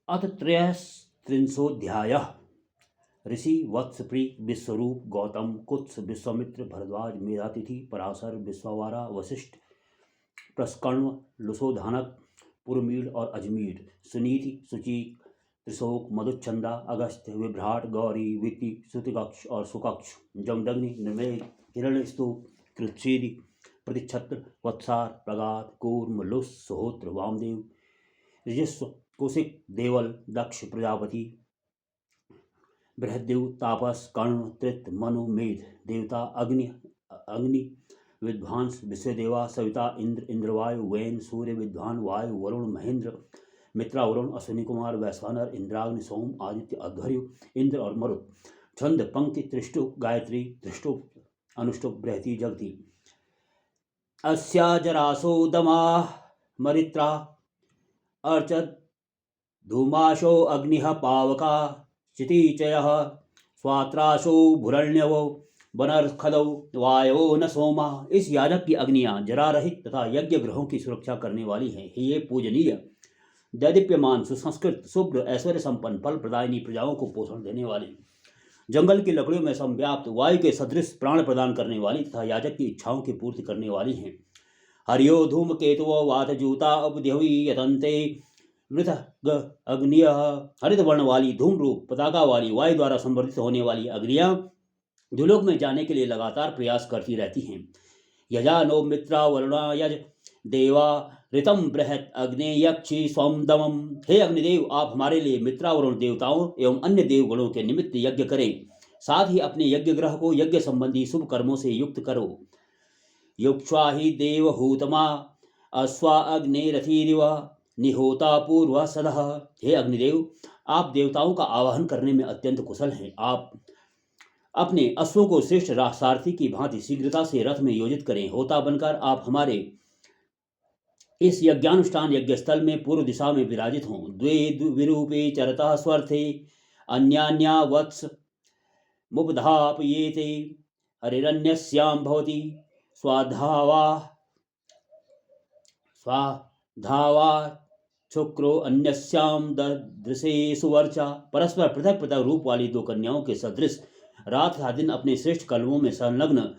अथ त्रयस्त्रिंशोऽध्यायः। ऋषि वत्सप्री विश्वरूप गौतम कुत्स विश्वामित्र भरद्वाज मेधातिथि पराशर विश्वावारा वशिष्ठ प्रस्कण्व लुसोधानक पुरमीड और अजमीर सुनीति सुचीक त्रिशोक मधुच्छंदा अगस्त्य विभ्राट गौरी विति श्रुतिकक्ष और सुकक्ष जमदग्नि निर्मेघ हिरण्यस्तूप कृच्छेदी प्रतिक्षत्र वत्सार प्रगात कूर्म लुस सुहोत्र वामदेव ऋजस्व कुशिक देवल दक्ष प्रजापति बृहदेव तापस कर्ण तृत मनु मेध देवता अग्नि विद्वांस विश्वदेवा सविता इंद्र इंद्रवायु वैन सूर्य विद्वान वायु वरुण महेंद्र मित्रा वरुण अश्विनी कुमार वैश्वानर इंद्राग्नि सोम आदित्य अध्वर्यु इंद्र और मरुत छंद पंक्ति त्रिष्टुप गायत्री त्रिष्टुप अनुष्टुप बृहति जगति अस्या जरासो दमा मरित्रा अर्चद धूमाशो अग्निः पावका क्षितिचयः स्वात्राशो भुरण्यवो वनर्खदौ वायवो न सोमा। इस याजक की अग्नियां जरा रहित तथा यज्ञ ग्रहों की सुरक्षा करने वाली हैं। ये पूजनीय दैदीप्यमान सुसंस्कृत शुभ्र ऐश्वर्य संपन्न फल प्रदायिनी प्रजाओं को पोषण देने वाली जंगल की लकड़ियों में संव्याप्त वायु के सदृश प्राण प्रदान करने वाली तथा याजक की इच्छाओं की पूर्ति करने वाली हैं। हरियो धूम केतुओ वातजूता उपदेवी यतन्ते वृथ अग्निय हरित वर्ण वाली धूम रूप पताका वाली वायु द्वारा संवर्धित होने वाली अग्नियां दुलोक में जाने के लिए लगातार प्रयास करती रहती हैं। यजा नो मित्रा वरुणा यज देवा ऋतम बृहत अग्ने यक्षी स्वम दमम। हे अग्निदेव, आप हमारे लिए मित्रा वरुण देवताओं एवं अन्य देवगणों के निमित्त यज्ञ करें, साथ ही अपने यज्ञ ग्रह को यज्ञ संबंधी शुभ कर्मों से युक्त करो। युक्ष्वा ही देवहूतमा अश्वा अग्नेरथीरिव निहोता पूर्व सदः। हे अग्निदेव, आप देवताओं का आवाहन करने में अत्यंत कुशल हैं। आप अपने अश्वों को श्रेष्ठ सारथी की भांति शीघ्रता से रथ में योजित करें। होता बनकर आप हमारे इस यज्ञानुष्ठान यज्ञ स्थल में पूर्व दिशा में विराजित हों। द्वे विरूपे चरतः स्वर्थे अन्यान्या वत्स मुपधापयेते हरिरन्यस्यां भवति स्वाधावा शुक्रो अन्यस्याम ददृशे सुवर्चा। परस्पर पृथक पृथक रूप वाली दो कन्याओं के सदृश रात तथा दिन अपने श्रेष्ठ कलमों में संलग्न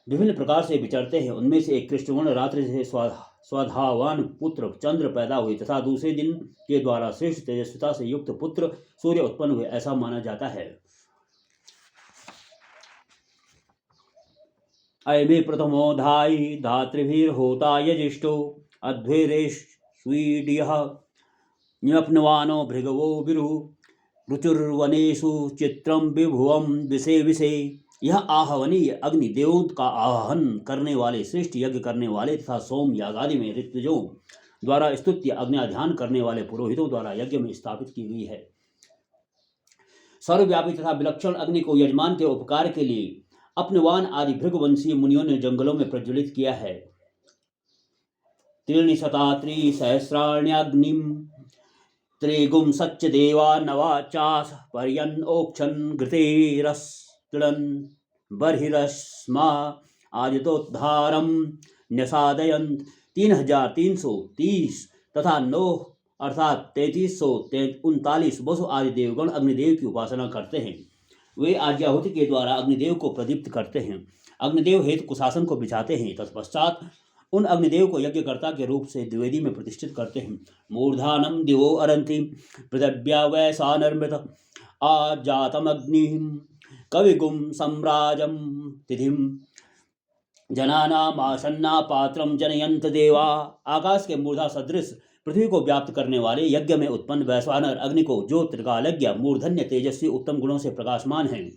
विभिन्न प्रकार से विचरते हैं। उनमें से एक कृष्णवर्ण रात्रि से स्वधावान पुत्र चंद्र पैदा हुए तथा दूसरे दिन के द्वारा श्रेष्ठ तेजस्विता से युक्त पुत्र सूर्य उत्पन्न हुए, ऐसा माना जाता है। अयमे प्रथमो धायि धातृभिर्होता यजिष्ठो अध्वेरेष्वीड्यः न्यप्नवानो भृगवो विरु रुचुर्वनेषु चित्रम विभुवम विषे विषे। यह आहवनीय अग्नि देवों का आह्वान करने वाले श्रेष्ठ यज्ञ करने वाले तथा सोम यागादि में ऋतुजों द्वारा स्तुत्य आज्ञाध्यान करने वाले पुरोहितों द्वारा यज्ञ में स्थापित की गई है। सर्वव्यापी तथा विलक्षण अग्नि को यजमान के उपकार के लिए अपनवान आदि भृगवंशीय मुनियों ने जंगलों में प्रज्वलित किया है। त्रीणि शता त्रिसहस्राण्यग्निम त्रिगुम सच्च देवा नवाचास पर्यन ओक्षन घृतेरस्तुलन बर्हिरस्मा आदितोद्धारम न्यसादयंत। 3330 तथा 9 अर्थात 3339 वसु आदि देवगण अग्निदेव की उपासना करते हैं। वे आज्ञाहुति के द्वारा अग्निदेव को प्रदीप्त करते हैं, अग्निदेव हेतु कुशासन को बिछाते हैं। तत्पश्चात उन अग्निदेव को यज्ञकर्ता के रूप से द्विवेदी में प्रतिष्ठित करते हैं। मूर्धानम दिवो अरंति पृथिव्या वैशानर्मृत आजातमग्निं कविगुम सम्राजम तिथिम जनानामासन्ना पात्रम जनयंत देवा। आकाश के मूर्धा सदृश पृथ्वी को व्याप्त करने वाले यज्ञ में उत्पन्न वैश्वानर अग्नि को, जो त्रिकालज्ञ मूर्धन्य तेजस्वी उत्तम गुणों से प्रकाशमान हैं,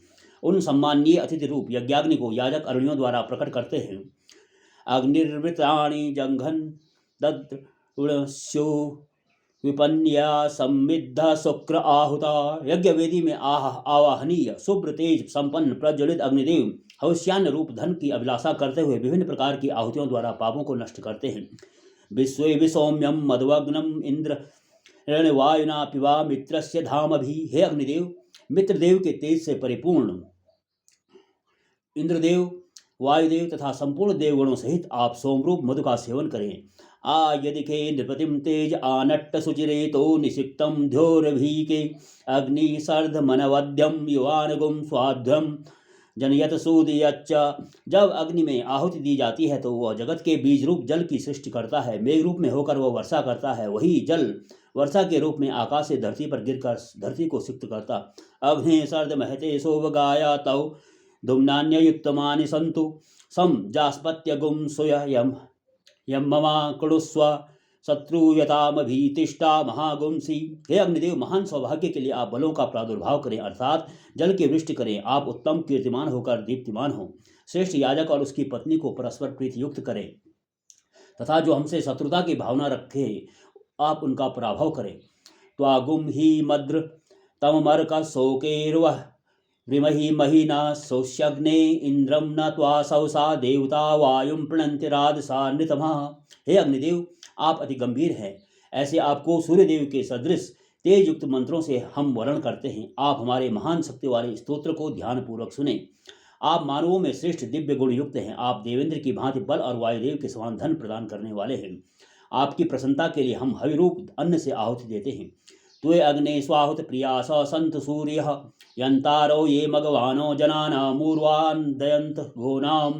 उन सम्माननीय अतिथि रूप यज्ञाग्नि को याजक अरुणियों द्वारा प्रकट करते हैं। अग्निर्वृतानि जंघन दद्रुणस्यो विपन्या संविद्ध शुक्र आहुता। यज्ञ वेदी में आवाहनीय शुभ्र तेज संपन्न प्रज्वलित अग्निदेव हवस्यान्न रूप धन की अभिलाषा करते हुए विभिन्न प्रकार की आहुतियों द्वारा पापों को नष्ट करते हैं। विश्वे विसौम्यम मधुवग्नम इंद्र वायुना पिवा मित्रस्य धाम भी। हे अग्निदेव, मित्रदेव के तेज से परिपूर्ण इंद्रदेव वायुदेव तथा संपूर्ण देवगणों सहित आप सोमरूप मधु का सेवन करें। आयदिखे नृपतिम तेज आनट्ट सुचिरे तो निषिक्तम ध्योरभीके अग्नि सर्ध मनवद्यम युवानगुम स्वाध्वम जनयत सूदयच्च। जब अग्नि में आहुति दी जाती है तो वह जगत के बीज रूप जल की सृष्टि करता है। मेघ रूप में होकर वह वर्षा करता है। वही जल वर्षा के रूप में आकाश से धरती पर गिरकर धरती को सिक्त करता। अग्नि सर्द महते शोभगाया तौ धुम्नान्ययुत्तमानि सन्तु सम जास्पत्य गुम सुय यम यम ममा कुरुस्व शत्रुयतामभीतिष्ठा महागुंसी। हे अग्निदेव, महान सौभाग्य के लिए आप बलों का प्रादुर्भाव करें, अर्थात जल की वृष्टि करें। आप उत्तम कीर्तिमान होकर दीप्तिमान हो। श्रेष्ठ याजक और उसकी पत्नी को परस्पर प्रीति युक्त करें तथा जो हमसे शत्रुता की भावना रखे आप उनका पराभव करें। त्वागुम ही मद्र तममर्क शोकेर्वह विमहि महिना सोष्यग्ने इंद्रम न त्वा सौसा देवता वायुम प्रणंतिरादसा नृतमा। हे अग्निदेव, आप अति गंभीर हैं। ऐसे आपको सूर्यदेव के सदृश तेज युक्त मंत्रों से हम वर्ण करते हैं। आप हमारे महान शक्ति वाले स्तोत्र को ध्यानपूर्वक सुने। आप मानवों में श्रेष्ठ दिव्य गुण युक्त हैं। आप देवेंद्र की भांति बल और वायुदेव के समान धन प्रदान करने वाले हैं। आपकी प्रसन्नता के लिए हम हविरूप अन्न से आहुति देते हैं। त्वे अग्ने स्वाहुत प्रिया स संत सूर्य यंतारो ये मगवानो जनाना मूर्वान दयंत गोनाम।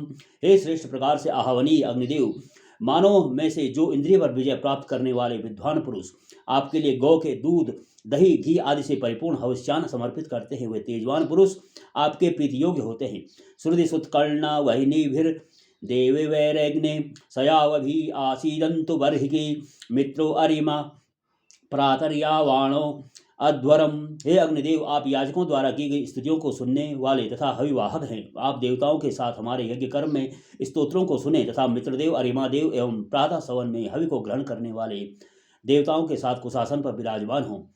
हे श्रेष्ठ प्रकार से आहवनीय अग्निदेव, मानव में से जो इंद्रिय पर विजय प्राप्त करने वाले विद्वान पुरुष आपके लिए गौ के दूध दही घी आदि से परिपूर्ण हविष्यान समर्पित करते हैं, वे तेजवान पुरुष आपके प्रीति योग्य होते हैं। श्रुति सुत्कर्ण वहिनीभिर देवे वैरग्ने सयावभि आसीदंतु बर्हिकी मित्रो अरिमा प्रातर्यावाणो अध्वरम। हे अग्निदेव, आप याजकों द्वारा की गई स्तुतियों को सुनने वाले तथा हविवाहक हैं। आप देवताओं के साथ हमारे यज्ञ कर्म में स्तोत्रों को सुने तथा मित्रदेव अरिमादेव एवं प्रातः सवन में हवि को ग्रहण करने वाले देवताओं के साथ कुशासन पर विराजमान हो।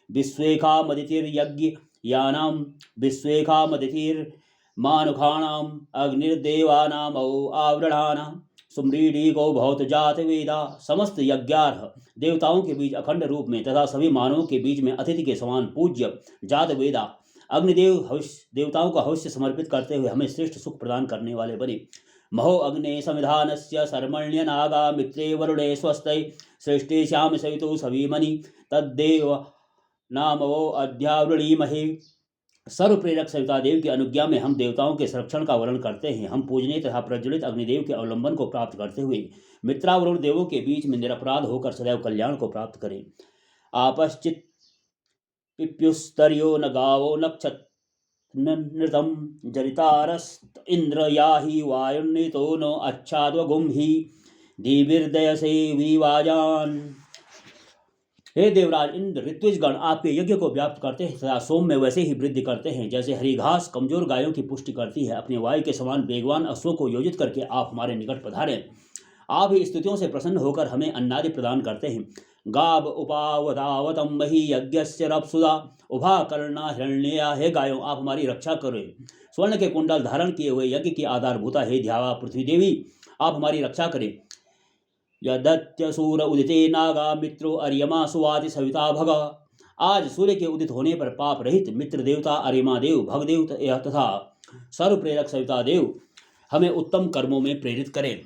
विश्वेखा मदितिर्यज्ञ यानाम विश्वेखा मदितिर्मानुखाणाम अग्निर्देवानाम आवरणानाम सुम्रीडी गौ बहुत जात वेदा। समस्त यज्ञार्ह देवताओं के बीच अखंड रूप में तथा सभी मानवों के बीच में अतिथि के समान पूज्य जात वेदा अग्निदेव देवताओं का हविष्य समर्पित करते हुए हमें श्रेष्ठ सुख प्रदान करने वाले बने। महो अग्ने संविधानस्य शर्मण्य नागा मित्रे वरुणे स्वस्ते श्रेष्ठे श्याम सवितो सवीमणि तद्देव नामवो अध्यावृणीमहे। सर्व प्रेरक सविता देव की अनुज्ञा में हम देवताओं के संरक्षण का वर्णन करते हैं। हम पूजनीय तथा प्रज्वलित अग्निदेव के अवलंबन को प्राप्त करते हुए मित्रावरुण देवों के बीच में निरपराध होकर सदैव कल्याण को प्राप्त करें। आपश्चित पिप्युस्तर्यो न गावो नक्षत नृतम जरितारस्त इंद्र याहि वायुन्नीतो नो अच्छाद्वगुम ही दिविर्दयसे विवाजान। हे देवराज इंद्र, ऋत्विजगण आपके यज्ञ को व्याप्त करते हैं तथा सोम में वैसे ही वृद्धि करते हैं जैसे हरी घास कमजोर गायों की पुष्टि करती है। अपने वायु के समान वेगवान अश्वों को योजित करके आप हमारे निकट पधारें। आप ही स्तुतियों से प्रसन्न होकर हमें अन्नादि प्रदान करते हैं। गाव उपावतावतम मही यज्ञस्य रपसुदा उभा करना हिरण्या। हे गायों, आप हमारी रक्षा करें। स्वर्ण के कुंडल धारण किए हुए यज्ञ की आधारभूता हे ध्यावा पृथ्वी देवी, आप हमारी रक्षा करें। यदत्य सूर उदिते नागा मित्रो अर्यमा सुवाति सविता भग। आज सूर्य के उदित होने पर पाप रहित मित्र देवता अरिमा देव भगदेव तथा सर्व प्रेरक सविता देव हमें उत्तम कर्मों में प्रेरित करें।